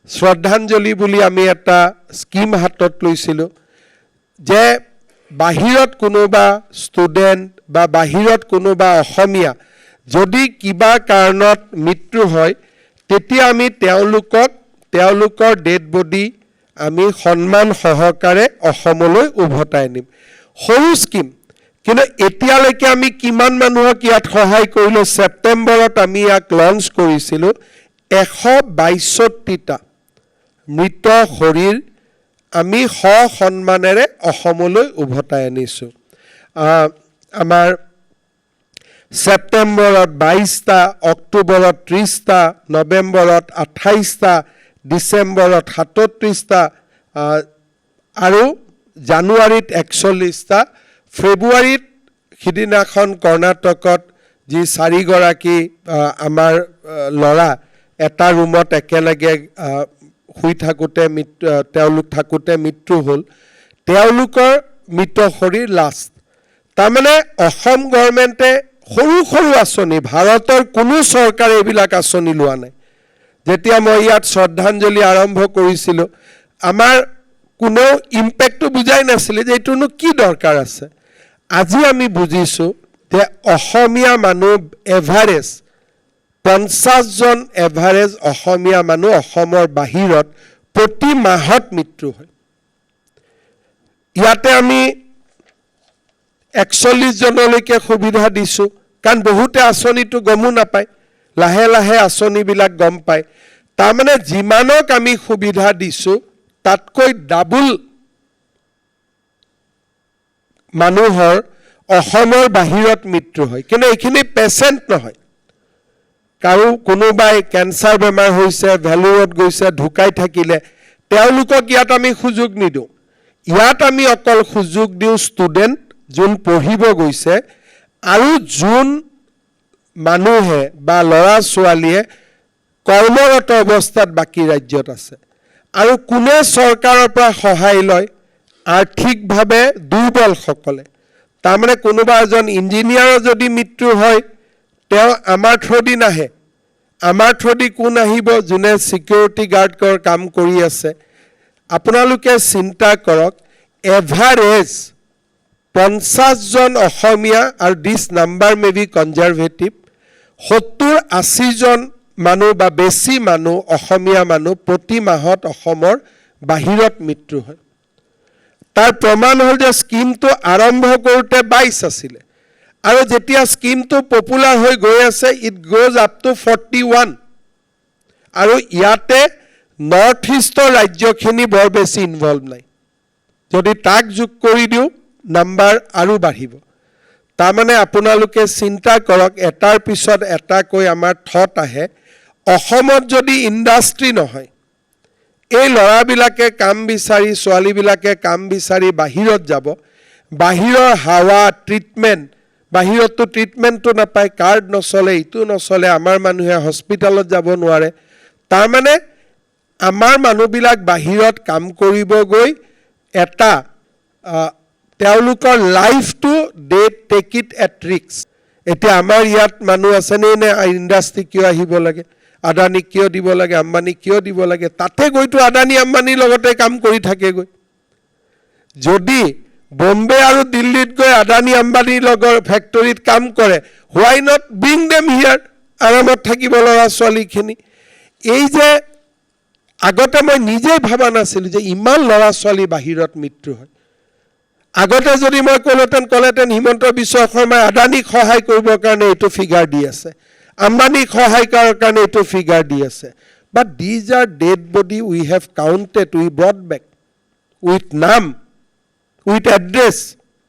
শ্ৰদ্ধাঞ্জলি বুলি আমি এটা স্কিম হাতত লৈছিলোঁ যে বাহিৰত কোনোবা ষ্টুডেণ্ট বা বাহিৰত কোনোবা অসমীয়া যদি কিবা কাৰণত মৃত্যু হয় তেতিয়া আমি তেওঁলোকৰ ডেড বডি আমি সন্মান সহকাৰে অসমলৈ উভতাই আনিম। সৰু স্কিম, কিন্তু এতিয়ালৈকে আমি কিমান মানুহক ইয়াত সহায় কৰিলোঁ? ছেপ্টেম্বৰত আমি ইয়াক লঞ্চ কৰিছিলোঁ। 162টা মৃত শৰীৰ আমি সন্মানেৰে অসমলৈ উভতাই আনিছোঁ। আমাৰ ছেপ্টেম্বৰত 22টা, অক্টোবৰত 30টা, নৱেম্বৰত 28টা, ডিচেম্বৰত 37টা আৰু জানুৱাৰীত 41টা, ফেব্ৰুৱাৰীত সিদিনাখন কৰ্ণাটকত যি 4গৰাকী আমাৰ ল'ৰা এটা ৰুমত একেলগে শুই থাকোঁতে তেওঁলোক থাকোঁতে মৃত্যু হ'ল, তেওঁলোকৰ মৃত শৰীৰ লাষ্ট। তাৰমানে অসম গভৰ্ণমেণ্টে সৰু সৰু আঁচনি, ভাৰতৰ কোনো চৰকাৰে এইবিলাক আঁচনি লোৱা নাই। যেতিয়া মই ইয়াত শ্ৰদ্ধাঞ্জলি আৰম্ভ কৰিছিলোঁ আমাৰ কোনেও ইম্পেক্টটো বুজাই নাছিলে যে এইটোনো কি দৰকাৰ আছে। আজি আমি বুজিছোঁ যে অসমীয়া মানুহ এভাৰেজ 50জন এভাৰেজ অসমীয়া মানুহ অসমৰ বাহিৰত প্ৰতি মাহত মৃত্যু হয়। ইয়াতে আমি 41জনলৈকে সুবিধা দিছোঁ, কাৰণ বহুতে আঁচনিটো গমো নাপায়, লাহে লাহে আঁচনিবিলাক গম পায়। তাৰমানে যিমানক আমি সুবিধা দিছোঁ তাতকৈ ডাবুল মানুহৰ অসমৰ বাহিৰত মৃত্যু হয়। কিন্তু এইখিনি পেচেণ্ট নহয়, কাৰো কোনোবাই কেঞ্চাৰ বেমাৰ হৈছে, ভেলোৰত গৈছে, ঢুকাই থাকিলে, তেওঁলোকক ইয়াত আমি সুযোগ নিদিওঁ। ইয়াত আমি অকল সুযোগ দিওঁ ষ্টুডেণ্ট যোন পঢ়িব গৈছে আৰু যোন মানুহে বা ল'ৰা ছোৱালীয়ে কৰ্মৰত অৱস্থাত বাকী ৰাজ্যত আছে। আৰু কোনে চৰকাৰৰ পৰা সহায় লয়? আৰ্থিকভাৱে দুৰ্বলসকলে। তাৰমানে কোনোবা এজন ইঞ্জিনিয়াৰৰ যদি মৃত্যু হয় তেওঁ আমাৰ থ্ৰুদি নাহে। আমাৰ থ্ৰুদি কোন আহিব? যোনে ছিকিউৰিটি গাৰ্ডৰ কাম কৰি আছে। আপোনালোকে চিন্তা কৰক, এভাৰেজ 50জন অসমীয়া, আৰু দিছ নাম্বাৰ মে বি কনজাৰভেটিভ, 70-80জন মানুহ বা বেছি মানুহ অসমীয়া মানুহ প্ৰতি মাহত অসমৰ বাহিৰত মৃত্যু হয়। তাৰ প্ৰমাণ হ'ল যে স্কিমটো আৰম্ভ কৰোঁতে 22 আছিলে, আৰু যেতিয়া স্কিমটো পপুলাৰ হৈ গৈ আছে ইট গোজ আপ টু 41। আৰু ইয়াতে নৰ্থ ইষ্টৰ ৰাজ্যখিনি বৰ বেছি ইনভলভ নাই। যদি তাক যোগ কৰি দিওঁ নাম্বাৰ আৰু বাঢ়িব। তাৰমানে আপোনালোকে চিন্তা কৰক, এটাৰ পিছত এটাকৈ আমাৰ থট আহে। অসমত যদি ইণ্ডাষ্ট্ৰী নহয়, এই ল'ৰাবিলাকে কাম বিচাৰি, ছোৱালীবিলাকে কাম বিচাৰি বাহিৰত যাব। বাহিৰৰ হাৱা, ট্ৰিটমেণ্ট, বাহিৰততো ট্ৰিটমেণ্টটো নাপায়, কাৰ্ড নচলে, ইটো নচলে, আমাৰ মানুহে হস্পিটেলত যাব নোৱাৰে। তাৰমানে আমাৰ মানুহবিলাক বাহিৰত কাম কৰিব গৈ এটা তেওঁলোকৰ লাইফটো দে টেক ইট এট ৰিস্ক। এতিয়া আমাৰ ইয়াত মানুহ আছেনে নে ইণ্ডাষ্ট্ৰী কিয় আহিব লাগে, আদানীক কিয় দিব লাগে, আম্বানীক কিয় দিব লাগে? তাতে গৈতো আদানী আম্বানীৰ লগতে কাম কৰি থাকেগৈ। যদি বম্বে আৰু দিল্লীত গৈ আদানী আম্বানীৰ লগৰ ফেক্টৰীত কাম কৰে, হোৱাই নট ব্ৰিং দেম হিয়াৰ? আৰামত থাকিব ল'ৰা ছোৱালীখিনি। এই যে আগতে মই নিজেই ভাবা নাছিলোঁ যে ইমান ল'ৰা ছোৱালী বাহিৰত মৃত্যু হয়। আগতে যদি মই ক'লেহেঁতেন হিমন্ত বিশ্ব শৰ্মাই আদানীক সহায় কৰিবৰ কাৰণে এইটো ফিগাৰ দি আছে, আম্বানীক সহায় কৰাৰ কাৰণে এইটো ফিগাৰ দি আছে। But these are dead body we have counted, we brought back with নাম, উইথ এড্ৰেছ।